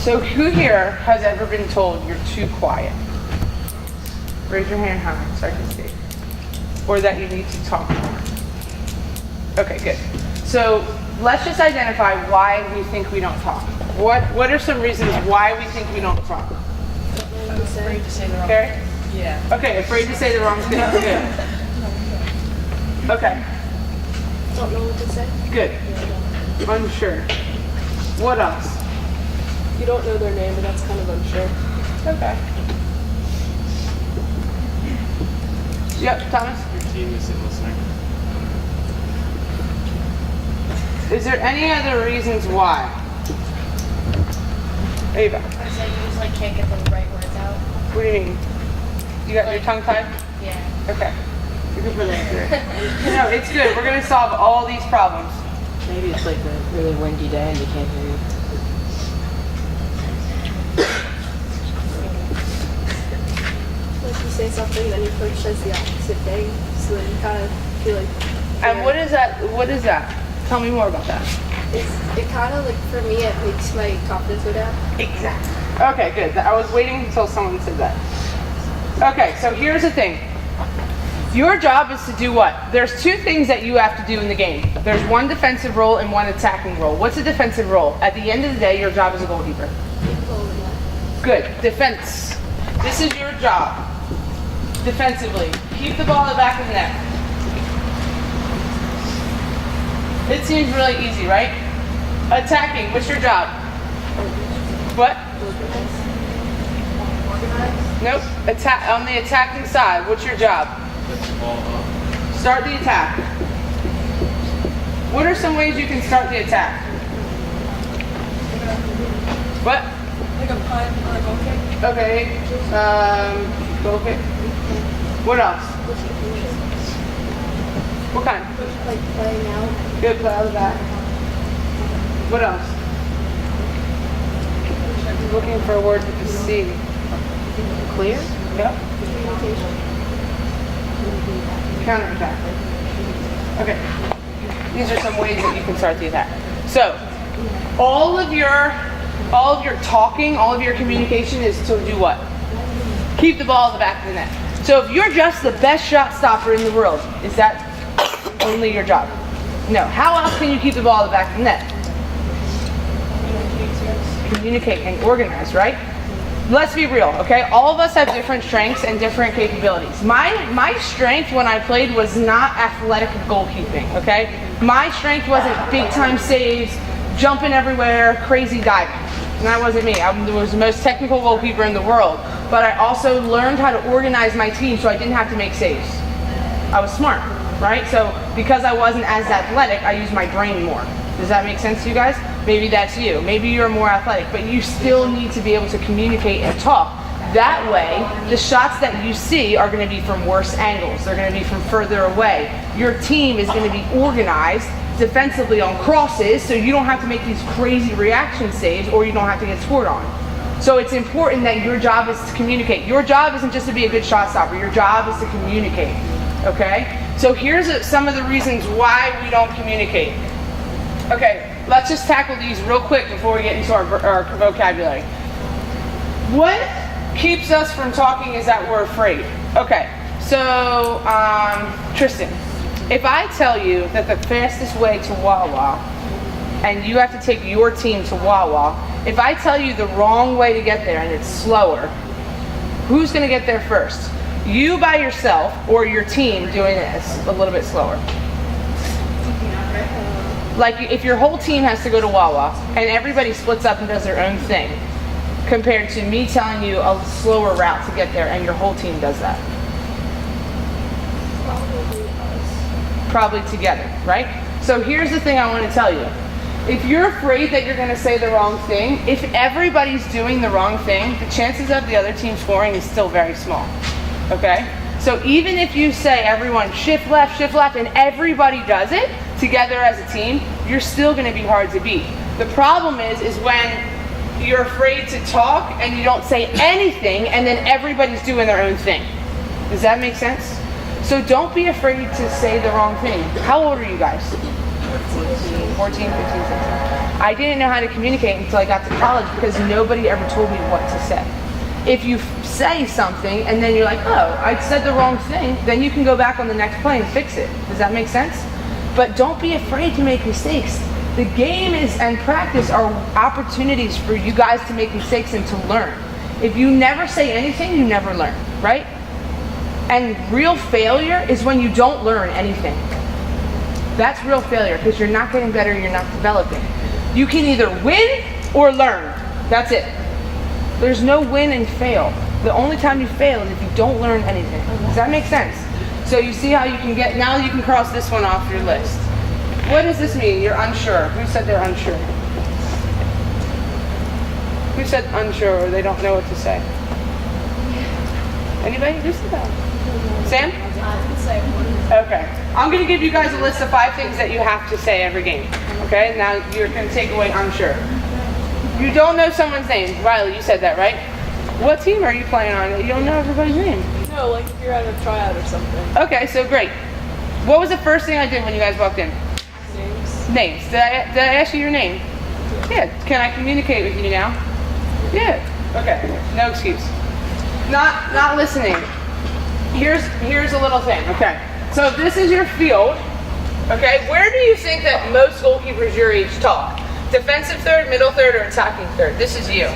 So who here has ever been told you're too quiet? Raise your hand high so I can see. Or that you need to talk more. Okay, good. So let's just identify why we think we don't talk. What are some reasons why we think we don't talk? Afraid to say the wrong Okay? thing. Yeah. Okay, afraid to say the wrong thing. Good. Okay, Don't know what to say. good. Unsure. What else? You don't know their name, and that's kind of unsure. Okay. Yep, Thomas? Your team isn't listening. Is there any other reasons why? Ava, I said you just can't get the right words out. what do you mean? You got your tongue tied? Yeah. Okay. You can put that through. No, it's good. We're going to solve all these problems. Maybe it's like a really windy day and they can't hear you. Like you say something, then your coach says the opposite thing, so then you kind of feel like. And what is that? What is that? Tell me more about that. It kind of like for me, it makes my confidence go down. Exactly. Okay, good. I was waiting until someone said that. Okay, so here's the thing. Your job is to do what? There's two things that you have to do in the game. There's one defensive role and one attacking role. What's a defensive role? At the end of the day, your job is a goalkeeper. Good. Defense. This is your job. Defensively. Keep the ball in the back of the net. It seems really easy, right? Attacking. What's your job? What? Nope. Attack on the attacking side. What's your job? Put the ball up. Start the attack. What are some ways you can start the attack? What? Like a punt or a goal kick? Okay. Goal kick. What else? What kind? Like playing out. Good play out of that. What else? Looking for a word with the C. Clear? Yep. Counterattack. Okay. These are some ways that you can start the attack. So, all of your talking, all of your communication is to do what? Keep the ball in the back of the net. So if you're just the best shot stopper in the world, is that only your job? No. How else can you keep the ball in the back of the net? Communicate and organize, right? Let's be real, okay? All of us have different strengths and different capabilities. My strength when I played was not athletic goalkeeping, okay? My strength wasn't big time saves, jumping everywhere, crazy diving. And that wasn't me. I was the most technical goalkeeper in the world. But I also learned how to organize my team so I didn't have to make saves. I was smart, right? So because I wasn't as athletic, I used my brain more. Does that make sense to you guys? Maybe that's you. Maybe you're more athletic, but you still need to be able to communicate and talk. That way, the shots that you see are going to be from worse angles. They're going to be from further away. Your team is going to be organized defensively on crosses, so you don't have to make these crazy reaction saves or you don't have to get scored on. So it's important that your job is to communicate. Your job isn't just to be a good shot stopper. Your job is to communicate, okay? So here's some of the reasons why we don't communicate. Okay, let's just tackle these real quick before we get into our vocabulary. What keeps us from talking is that we're afraid. Okay, so Tristan, if I tell you that the fastest way to Wawa, and you have to take your team to Wawa, if I tell you the wrong way to get there and it's slower, who's going to get there first? You by yourself or your team doing this a little bit slower? Like if your whole team has to go to Wawa and everybody splits up and does their own thing, compared to me telling you a slower route to get there and your whole team does that. Probably together, right? So here's the thing I want to tell you. If you're afraid that you're going to say the wrong thing, if everybody's doing the wrong thing, the chances of the other team scoring is still very small, okay? So even if you say everyone shift left, and everybody does it together as a team, you're still going to be hard to beat. The problem is when you're afraid to talk and you don't say anything and then everybody's doing their own thing. Does that make sense? So don't be afraid to say the wrong thing. How old are you guys? 14, 15, 16. I didn't know how to communicate until I got to college because nobody ever told me what to say. If you say something and then you're like, oh, I said the wrong thing, then you can go back on the next play and fix it. Does that make sense? But don't be afraid to make mistakes. The game is and practice are opportunities for you guys to make mistakes and to learn. If you never say anything, you never learn, right? And real failure is when you don't learn anything. That's real failure because you're not getting better, you're not developing. You can either win or learn. That's it. There's no win and fail. The only time you fail is if you don't learn anything. Does that make sense? So you see how you can get, now you can cross this one off your list. What does this mean? You're unsure. Who said they're unsure? Who said unsure or they don't know what to say? Anybody? Who said that? Sam? Okay. I'm going to give you guys a list of 5 things that you have to say every game. Okay? Now you're going to take away unsure. You don't know someone's name. Riley, you said that, right? What team are you playing on? You don't know everybody's name. No, like if you're at a tryout or something. Okay, so great. What was the first thing I did when you guys walked in? Names. Names. Did I ask you your name? Yeah. Can I communicate with you now? Yeah. Okay. No excuse. Not listening. Here's a little thing. Okay. So if this is your field, okay, where do you think that most goalkeepers your age talk? Defensive third, middle third, or attacking third? This is you.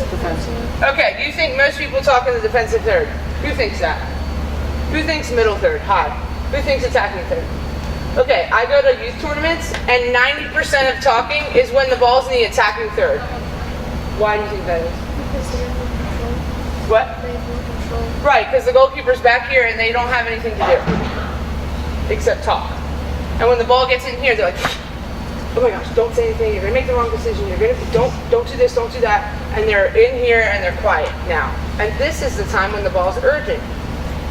Defensive. Okay, do you think most people talk in the defensive third? Who thinks that? Who thinks middle third? High. Who thinks attacking third? Okay, I go to youth tournaments, and 90% of talking is when the ball's in the attacking third. Why do you think that is? Because they have more control. What? They have more control. Right, because the goalkeeper's back here and they don't have anything to do except talk. And when the ball gets in here, they're like, oh my gosh, don't say anything, you're gonna make the wrong decision, you're gonna don't do this, don't do that. And they're in here and they're quiet now. And this is the time when the ball's urgent.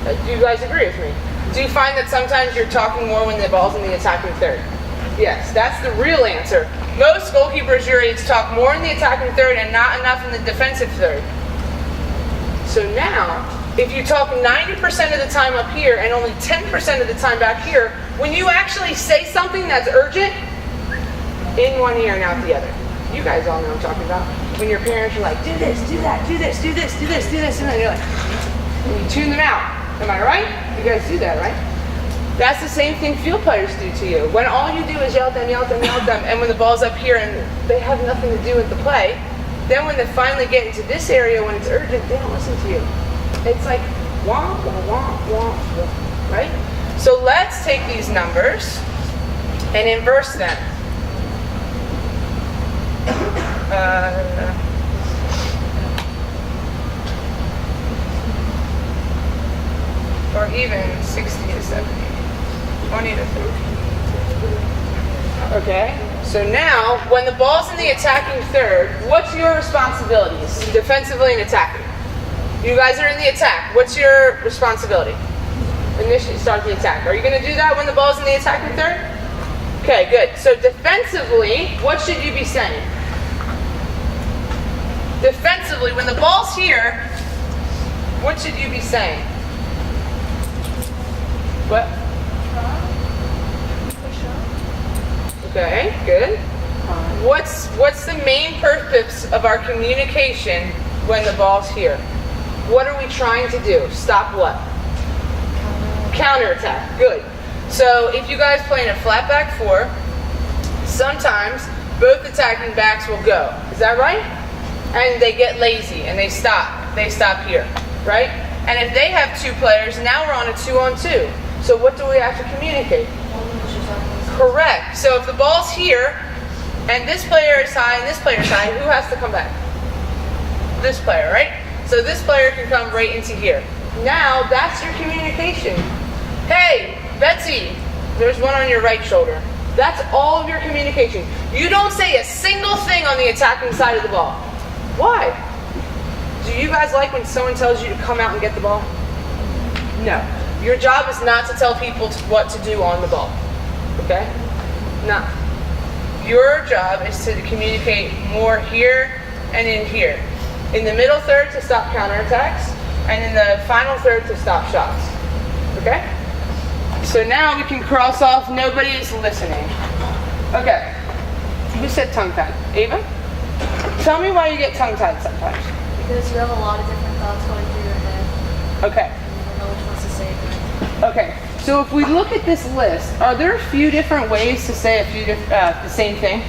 Do you guys agree with me? Do you find that sometimes you're talking more when the ball's in the attacking third? Yes, that's the real answer. Most goalkeepers your age talk more in the attacking third and not enough in the defensive third. So now, if you talk 90% of the time up here and only 10% of the time back here, when you actually say something that's urgent, in one ear and out the other. You guys all know what I'm talking about. When your parents are like, do this, do that, do this, do this, do this, do this, and then you're like, and you tune them out. Am I right? You guys do that, right? That's the same thing field players do to you. When all you do is yell at them, yell at them, yell at them, and when the ball's up here and they have nothing to do with the play, then when they finally get into this area when it's urgent, they don't listen to you. It's like, womp, womp, womp, womp, right? So let's take these numbers and inverse them. Or even 60 to 70, 20 to 30. Okay, so now when the ball's in the attacking third, what's your responsibilities defensively and attacking? You guys are in the attack. What's your responsibility? Initially start the attack. Are you going to do that when the ball's in the attacking third? Okay, good. So defensively, what should you be saying? Defensively, when the ball's here, what should you be saying? What? Okay, good. What's the main purpose of our communication when the ball's here? What are we trying to do? Stop what? Counterattack. Good. So if you guys play in a flat back 4, sometimes both attacking backs will go. Is that right? And they get lazy and they stop. They stop here, right? And if they have 2 players, now we're on a 2-on-2. So what do we have to communicate? Correct. So if the ball's here and this player is high and this player is high, who has to come back? This player, right? So this player can come right into here. Now that's your communication. Hey, Betsy, there's one on your right shoulder. That's all of your communication. You don't say a single thing on the attacking side of the ball. Why? Do you guys like when someone tells you to come out and get the ball? No. Your job is not to tell people what to do on the ball. Okay? No. Your job is to communicate more here and in here. In the middle third to stop counterattacks, and in the final third to stop shots. Okay? So now we can cross off nobody is listening. Okay. Who said tongue-tied? Ava? Tell me why you get tongue-tied sometimes. Because you have a lot of different thoughts going through your head. Okay. You don't know which ones to say. But Okay. So if we look at this list, are there a few different ways to say the same thing?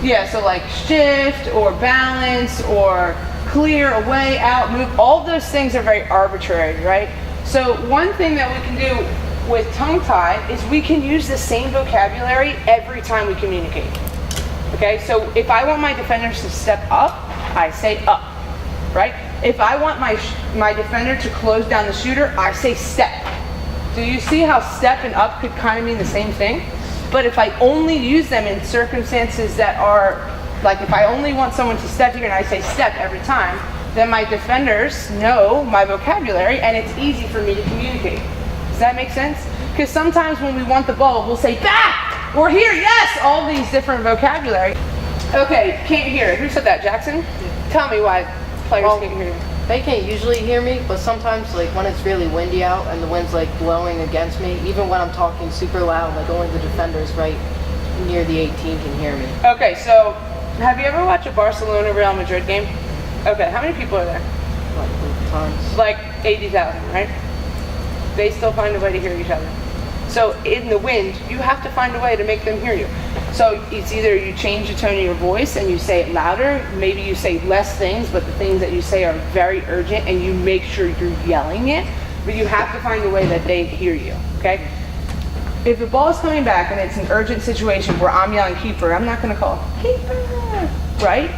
Yeah, so like shift or balance or clear, away, out, move, all of those things are very arbitrary, right? So one thing that we can do with tongue tie is we can use the same vocabulary every time we communicate. Okay, so if I want my defenders to step up, I say up, right? If I want my defender to close down the shooter, I say step. Do you see how step and up could kind of mean the same thing? But if I only use them in circumstances that are, like if I only want someone to step here and I say step every time, then my defenders know my vocabulary and it's easy for me to communicate. Does that make sense? Because sometimes when we want the ball, we'll say back or here, yes, all these different vocabulary. Okay, can't hear. Who said that, Jackson? Tell me why players can't hear you. They can't usually hear me, but sometimes, like when it's really windy out and the wind's like blowing against me, even when I'm talking super loud, like only the defenders right near the 18 can hear me. Okay, so have you ever watched a Barcelona Real Madrid game? Okay, how many people are there? Like tons. Like 80,000, right? They still find a way to hear each other. So in the wind, you have to find a way to make them hear you. So it's either you change the tone of your voice and you say it louder, maybe you say less things, but the things that you say are very urgent and you make sure you're yelling it, but you have to find a way that they hear you, okay? If the ball is coming back and it's an urgent situation where I'm yelling keeper, I'm not gonna call keeper, right?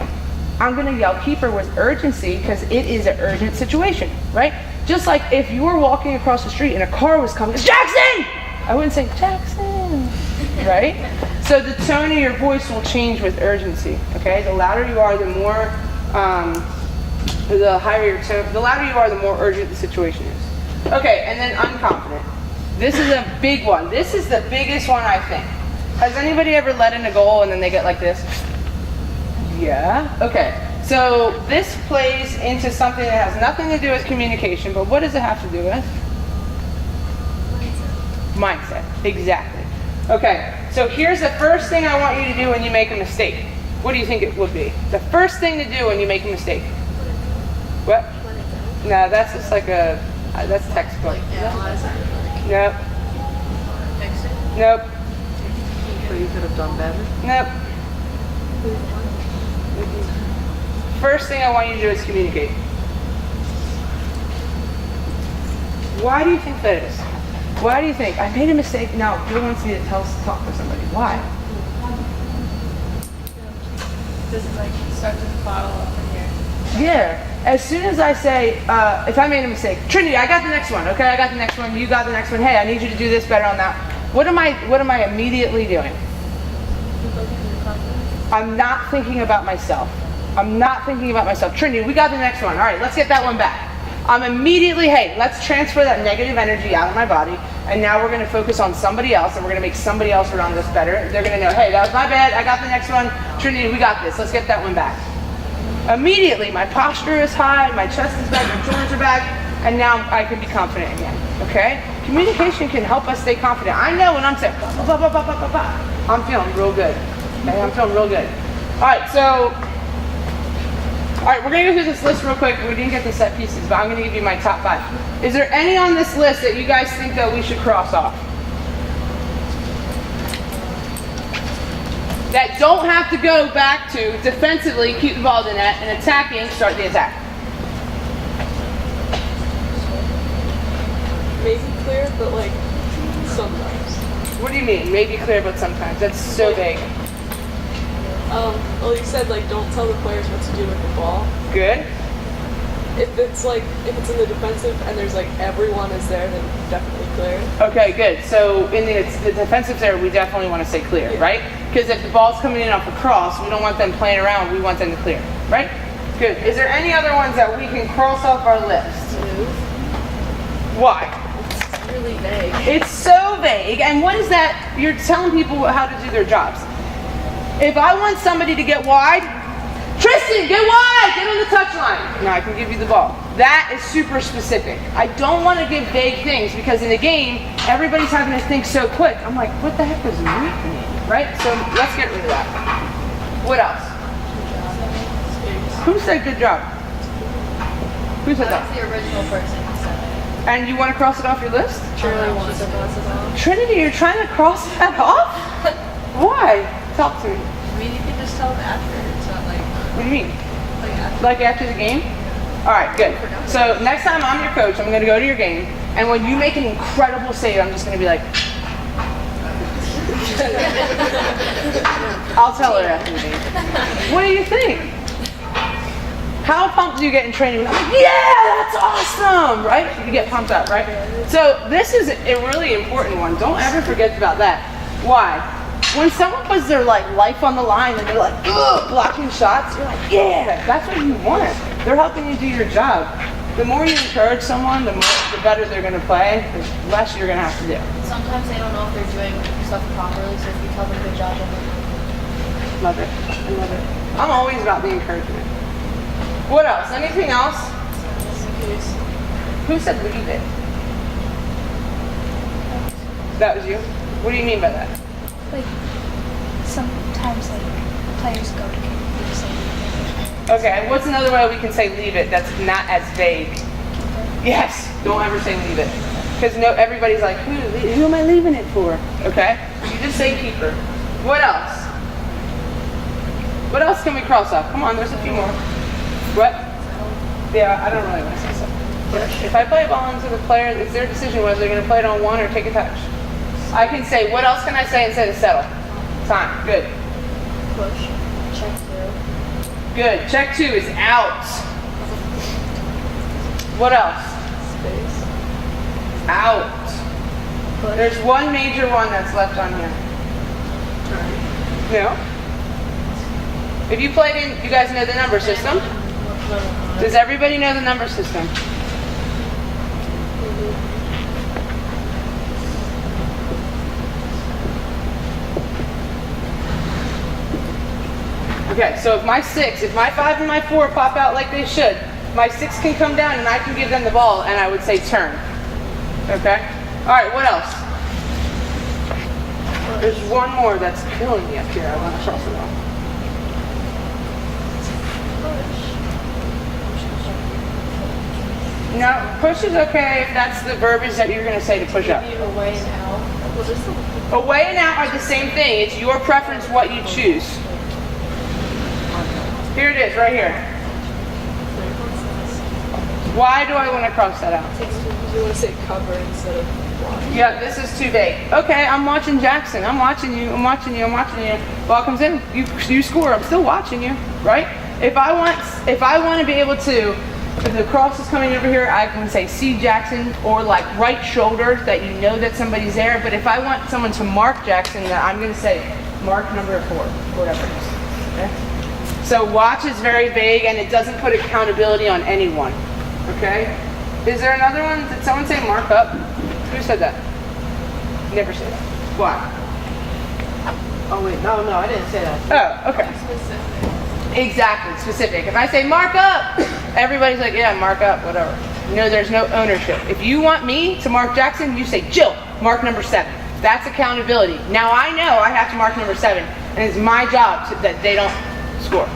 I'm gonna yell keeper with urgency because it is an urgent situation, right? Just like if you were walking across the street and a car was coming, Jackson! I wouldn't say Jackson, right? So the tone of your voice will change with urgency, okay? The louder you are, the more, the higher your tone, the louder you are, the more urgent the situation is. Okay, and then unconfident. This is a big one. This is the biggest one, I think. Has anybody ever let in a goal and then they get like this? Yeah, okay. So this plays into something that has nothing to do with communication, but what does it have to do with? Mindset, exactly. Okay, so here's the first thing I want you to do when you make a mistake. What do you think it would be? The first thing to do when you make a mistake. What? No, that's just like a, that's textbook. analyze it. Nope. Fix it. Nope. So you could have done better. Nope. First thing I want you to do is communicate. Why do you think that is? Why do you think? I made a mistake. Now, Bill wants me to talk to somebody. Why? Does it like start to bottle up in here? Yeah. As soon as I say, if I made a mistake, Trinity, I got the next one. Okay, I got the next one. You got the next one. Hey, I need you to do this better on that. What am I immediately doing? I'm not thinking about myself. I'm not thinking about myself. Trinity, we got the next one. All right, let's get that one back. I'm immediately, hey, let's transfer that negative energy out of my body, and now we're going to focus on somebody else, and we're going to make somebody else around us better. They're going to know, hey, that was my bad. I got the next one. Trinity, we got this. Let's get that one back. Immediately, my posture is high, my chest is back, my shoulders are back, and now I can be confident again. Okay? Communication can help us stay confident. I know when I'm saying, bah, bah, bah, bah, bah, bah, bah, I'm feeling real good. Okay? I'm feeling real good. All right, so. All right, we're going to go through this list real quick. We didn't get the set pieces, but I'm going to give you my top 5. Is there any on this list that you guys think that we should cross off? That don't have to go back to defensively keep the ball in the net and attacking, start the attack. Maybe clear, but like sometimes. What do you mean? Maybe clear, but sometimes. That's so vague. Well, you said like don't tell the players what to do with the ball. Good. If it's in the defensive and there's like everyone is there, then definitely clear. Okay, good. So in the defensive area, we definitely want to say clear, Yeah. right? Because if the ball's coming in off a cross, we don't want them playing around. We want them to clear, right? Good. Is there any other ones that we can cross off our list? Why? It's really vague. It's so vague. And what is that? You're telling people how to do their jobs. If I want somebody to get wide, Tristan, get wide, get on the touchline. Now I can give you the ball. That is super specific. I don't want to give vague things because in the game, everybody's having to think so quick. I'm like, what the heck does weak mean? Right? So let's get rid of that. What else? Who said good job? Who said That's that? the original person who said it. And you want to cross it off your list? Shirley wants to pass it on. Trinity, you're trying to cross that off? Why? Talk to me. I mean, you can just tell them after. It's not like, What do you mean? after. Like after the game? All right, good. So next time I'm your coach, I'm going to go to your game, and when you make an incredible save, I'm just going to be like, I'll tell her after the game. What do you think? How pumped do you get in training? I'm like, yeah, that's awesome, right? You get pumped up, right? So this is a really important one. Don't ever forget about that. Why? When someone puts their life on the line and they're like, ugh, blocking shots, you're like, yeah, that's what you want. They're helping you do your job. The more you encourage someone, the better they're going to play, the less you're going to have to do. Sometimes they don't know if they're doing stuff properly, so if you tell them good job, they'll do it. Love it. I love it. I'm always about the encouragement. What else? Anything else? Who said leave it? That was you? What do you mean by that? Like, sometimes, like, players go to keeper, say Okay, what's another way we can say leave it that's not as vague? Yes, don't ever say leave it. Because everybody's like, who am I leaving it for? Okay? You just say keeper. What else? What else can we cross off? Come on, there's a few more. What? Yeah, I don't really want to say so. If I play a ball into the player, it's their decision whether they're going to play it on one or take a touch. I can say, what else can I say instead of settle? Time. Good. Push. Check through. Good. Check 2 is out. What else? Space. Out. Push. There's one major one that's left on here. No? If you played in, you guys know the number system? Does everybody know the number system? Okay, so if my 6, if my 5 and my 4 pop out like they should, my 6 can come down and I can give them the ball and I would say turn. Okay? Alright, what else? There's one more that's killing me up here. I want to cross it off. No, push is okay if that's the verbiage that you're going to say to push up. Away and out. Away and out are the same thing. It's your preference what you choose. Here it is, right here. Why do I want to cross that out? You want to say cover instead of block. Yeah, this is too vague. Okay, I'm watching Jackson. I'm watching you. I'm watching you. I'm watching you. Ball comes in. You score. I'm still watching you, right? If I want to be able to, if the cross is coming over here, I can say see Jackson or like right shoulder that you know that somebody's there. But if I want someone to mark Jackson, then I'm going to say mark number 4, whatever it is. Okay? So watch is very vague and it doesn't put accountability on anyone. Okay? Is there another one? Did someone say mark up? Who said that? Never said that. Why? Oh wait, no, I didn't say that. Oh, okay. Exactly, specific. If I say mark up, everybody's like, yeah, mark up, whatever. No, there's no ownership. If you want me to mark Jackson, you say, Jill, mark number 7. That's accountability. Now I know I have to mark number 7, and it's my job that they don't score.